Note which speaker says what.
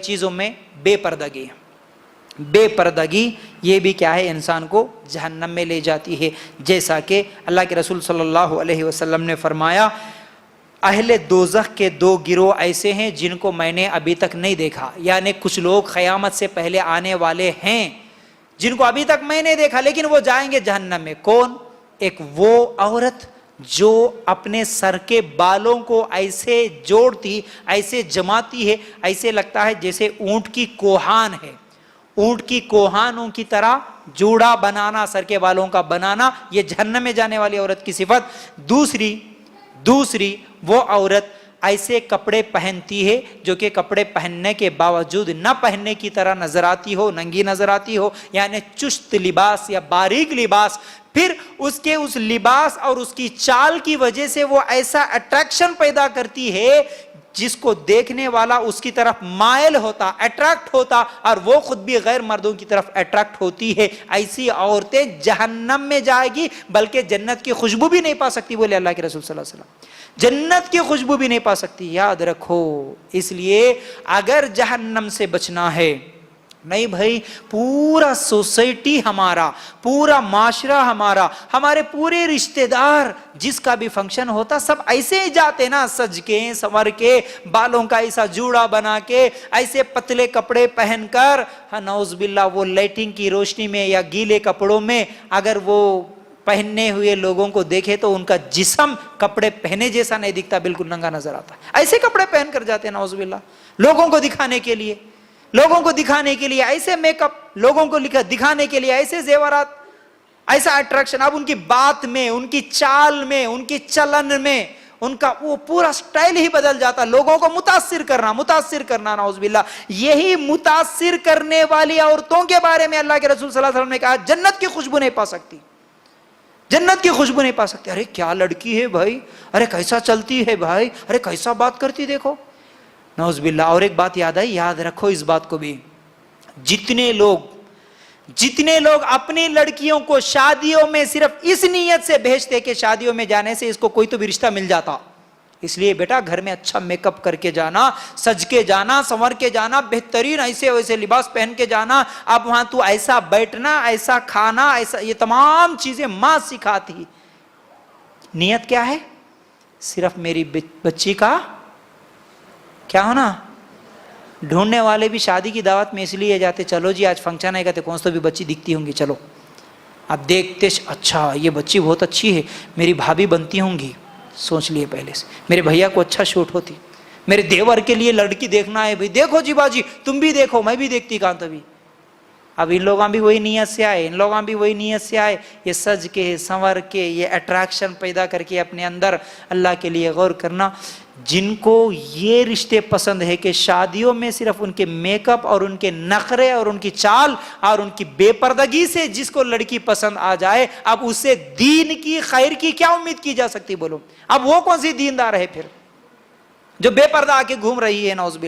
Speaker 1: چیزوں میں بے پردگی ہے. بے پردگی یہ بھی کیا ہے؟ انسان کو جہنم میں لے جاتی ہے. جیسا کہ اللہ کے رسول صلی اللہ علیہ وسلم نے فرمایا اہل دوزخ کے دو گروہ ایسے ہیں جن کو میں نے ابھی تک نہیں دیکھا. یعنی کچھ لوگ قیامت سے پہلے آنے والے ہیں جن کو ابھی تک میں نے دیکھا لیکن وہ جائیں گے جہنم میں. کون؟ ایک وہ عورت جو اپنے سر کے بالوں کو ایسے جوڑتی، ایسے جماتی ہے، ایسے لگتا ہے جیسے اونٹ کی کوہان ہے. اونٹ کی کوہانوں کی طرح جوڑا بنانا، سر کے بالوں کا بنانا، یہ جہنم میں جانے والی عورت کی صفت. دوسری وہ عورت ایسے کپڑے پہنتی ہے جو کہ کپڑے پہننے کے باوجود نہ پہننے کی طرح نظر آتی ہو، ننگی نظر آتی ہو، یعنی چست لباس یا باریک لباس. پھر اس کے اس لباس اور اس کی چال کی وجہ سے وہ ایسا اٹریکشن پیدا کرتی ہے جس کو دیکھنے والا اس کی طرف مائل ہوتا، اٹریکٹ ہوتا، اور وہ خود بھی غیر مردوں کی طرف اٹریکٹ ہوتی ہے. ایسی عورتیں جہنم میں جائے گی، بلکہ جنت کی خوشبو بھی نہیں پا سکتی. بولے اللہ کے رسول صلی اللہ علیہ وسلم، جنت کی خوشبو بھی نہیں پا سکتی. یاد رکھو. اس لیے اگر جہنم سے بچنا ہے، نہیں بھائی، پورا سوسائٹی ہمارا، پورا معاشرہ ہمارا، ہمارے پورے رشتہ دار جس کا بھی فنکشن ہوتا سب ایسے ہی جاتے نا، سج کے سنور کے، بالوں کا ایسا جوڑا بنا کے، ایسے پتلے کپڑے پہن کر. نعوذ باللہ وہ لائٹنگ کی روشنی میں یا گیلے کپڑوں میں اگر وہ پہننے ہوئے لوگوں کو دیکھے تو ان کا جسم کپڑے پہنے جیسا نہیں دکھتا، بالکل ننگا نظر آتا. ایسے کپڑے پہن کر جاتے ہیں نعوذ باللہ، لوگوں کو دکھانے کے لیے، ایسے میک اپ، لوگوں کو دکھانے کے لیے ایسے زیورات، ایسا اٹریکشن. اب ان کی بات میں، ان کی چال میں، ان کی چلن میں ان کا وہ پورا سٹائل ہی بدل جاتا. لوگوں کو متاثر کرنا نعوذ باللہ. یہی متاثر کرنے والی عورتوں کے بارے میں اللہ کے رسول صلی اللہ علیہ وسلم نے کہا جنت کی خوشبو نہیں پا سکتی، جنت کی خوشبو نہیں پا سکتے. ارے کیا لڑکی ہے بھائی، ارے کیسا چلتی ہے بھائی، ارے کیسا بات کرتی دیکھو، نعوذ باللہ. اور ایک بات یاد آئی، یاد رکھو اس بات کو بھی، جتنے لوگ اپنی لڑکیوں کو شادیوں میں صرف اس نیت سے بھیجتے کہ شادیوں میں جانے سے اس کو کوئی تو بھی رشتہ مل جاتا. اس لیے بیٹا گھر میں اچھا میک اپ کر کے جانا، سج کے جانا، سنور کے جانا، بہترین ایسے ویسے لباس پہن کے جانا. اب وہاں تو ایسا بیٹھنا، ایسا کھانا، ایسا، یہ تمام چیزیں ماں سکھاتی. نیت کیا ہے؟ صرف میری بچی کا کیا ہونا. ڈھونڈنے والے بھی شادی کی دعوت میں اس لیے جاتے، چلو جی آج فنکشن ہے، کہتے کون سا بھی بچی دکھتی ہوں گی، چلو. اب دیکھتے اچھا یہ بچی بہت اچھی ہے، میری بھابھی بنتی ہوں گی، سوچ لیے پہلے سے، میرے بھیا کو اچھا شوٹ ہوتی، میرے دیور کے لیے لڑکی دیکھنا ہے بھائی، دیکھو جی باجی تم بھی دیکھو، میں بھی دیکھتی کہاں تبھی. اب ان لوگوں بھی وہی نیت سے آئے، یہ سج کے سنور کے، یہ اٹریکشن پیدا کر کے اپنے اندر. اللہ کے لیے غور کرنا، جن کو یہ رشتے پسند ہے کہ شادیوں میں صرف ان کے میک اپ اور ان کے نخرے اور ان کی چال اور ان کی بے پردگی سے جس کو لڑکی پسند آ جائے، اب اسے دین کی، خیر کی کیا امید کی جا سکتی؟ بولو اب وہ کون سی دیندار ہے پھر جو بے پردہ آ کے گھوم رہی ہے نعوذ باللہ.